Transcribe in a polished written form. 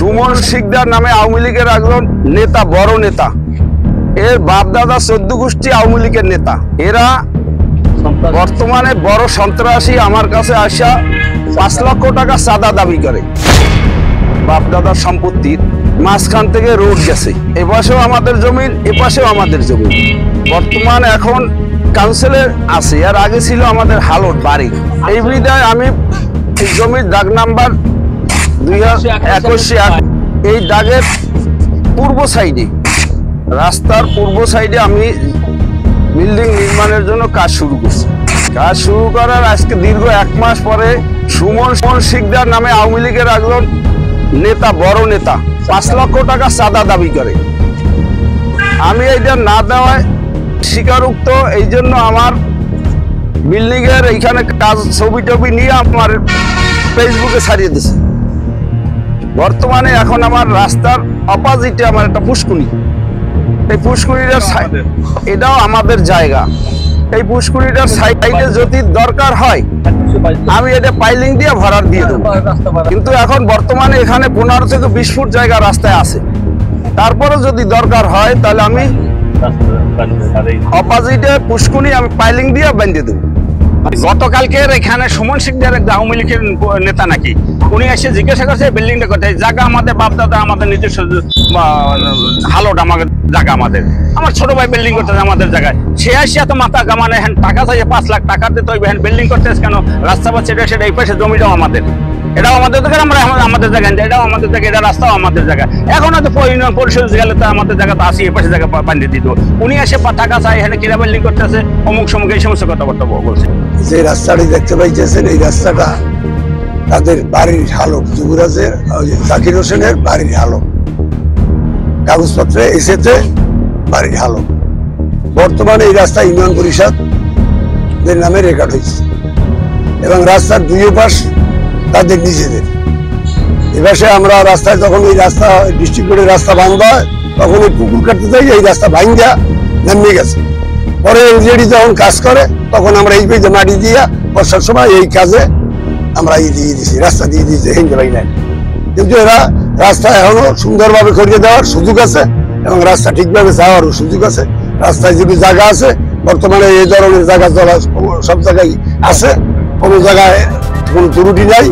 সুমন শিকদার নামে আওয়ামী লীগের একজন নেতা, বড় নেতা। এর বাপ দাদা 14 গোষ্ঠী আওয়ামী লীগের নেতা। এরা বর্তমানে বড় সন্ত্রাসী। আমার কাছে আসা 5 লক্ষ টাকা চাঁদা দাবি করে। বাপ দাদার সম্পত্তির মাঝখান থেকে রোড গেছে, এপাশেও আমাদের জমি, এপাশেও আমাদের জমি। বর্তমান এখন কাউন্সিলের আছে, আর আগে ছিল আমাদের হালট বাড়ি। এই বিধায় আমি এই জমির দাগ নাম্বার 2021 এই দাগের পূর্ব সাইডে, রাস্তার পূর্ব সাইডে আমি বিল্ডিং নির্মাণের জন্য কাজ শুরু করছি। কাজ শুরু করার আজকে দীর্ঘ 1 মাস পরে সুমন শিকদার নামে আওয়ামী লীগের একজন নেতা, বড় নেতা 5 লক্ষ টাকা চাঁদা দাবি করে। আমি এইটা না দেওয়ায় স্বীকারোক্ত, এই জন্য আমার বিল্ডিং এর এইখানে কাজ ছবি টবি নিয়ে আমার ফেসবুকে ছাড়িয়ে দিছে। বর্তমানে এখন আমার রাস্তার অপোজিটে আমার একটা পুষ্কুনি, এই পুষ্কুনিটার এটাও আমাদের জায়গা। এই পুষ্কুনিটার সাইডে যদি দরকার হয় আমি এটা পাইলিং দিয়ে ভরার দিয়ে দেবো, কিন্তু এখন বর্তমানে এখানে 15 থেকে 20 ফুট জায়গা রাস্তায় আছে। তারপরে যদি দরকার হয় তাহলে আমি অপোজিটে পুষ্কুনি আমি পাইলিং দিয়ে বেঁধে দেবো। গতকালকের এখানে সুমন শিকদার আওয়ামী লীগের নেতা নাকি, উনি এসে জিজ্ঞাসা করছে বিল্ডিংটা কোথায়। জায়গা আমাদের বাপ দাদা, আমাদের নিজস্ব হালট, আমাদের জায়গা, আমাদের আমার ছোট ভাই বিল্ডিং করতেছে আমাদের জায়গায়। সে আসে এত মাথা কামানে হ্যাঁ টাকা চাইছে 5 লাখ টাকা দিতে হইবে, হ্যাঁ বিল্ডিং করতেছে কেন, রাস্তা পাচ্ছে সেটা এই পাশে জমিটাও আমাদের, এটাও আমাদের জায়গা, আমরা আমাদের জায়গায়, এটাও আমাদের জায়গা, এটা রাস্তাও আমাদের জায়গা। এখন হয়তো পরিষদ গেলে তো আমাদের জায়গা তো আসি, এই পাশে জায়গা বান্ধিয়ে দিত। উনি এসে টাকা চাই, হ্যাঁ কিরা বিল্ডিং করতেছে, অমুক সমুক এই সমস্ত কথাবার্তা বলছে। যে রাস্তাটি দেখতে পাইতেছেন, এই রাস্তাটা তাদের বাড়ির হালক, যুবরাজের জাকির হোসেনের বাড়ির হালক, কাগজপত্রে এসেছে বাড়ির হালক। বর্তমানে এই রাস্তা ইউনিয়ন পরিষদের নামে রেকর্ড হয়েছে এবং রাস্তার 2 পাশ তাদের নিজেদের। এবারে আমরা রাস্তায় যখন এই রাস্তা ডিস্ট্রিক্ট বোর্ডের রাস্তা বান্ধা হয় তখন এই পুকুর কাটতে যাই, এই রাস্তা ভাঙ্গা নামিয়ে গেছে। পরে এলজেডি যখন কাজ করে তখন আমরা এই পেজে মাটি দিয়া বর্ষার সময় এই কাজে আমরা দিয়ে দিয়েছি, রাস্তা দিয়ে দিয়েছি হিন্দে ভাই নাই। কিন্তু এরা রাস্তা এখনো সুন্দরভাবে করিয়ে দেওয়ার সুযোগ আছে এবং রাস্তা ঠিকভাবে যাওয়ারও সুযোগ আছে। রাস্তায় যদি জায়গা আছে, বর্তমানে এই ধরনের জায়গা সব জায়গায় আছে, কোনো জায়গায় কোনো ত্রুটি নাই।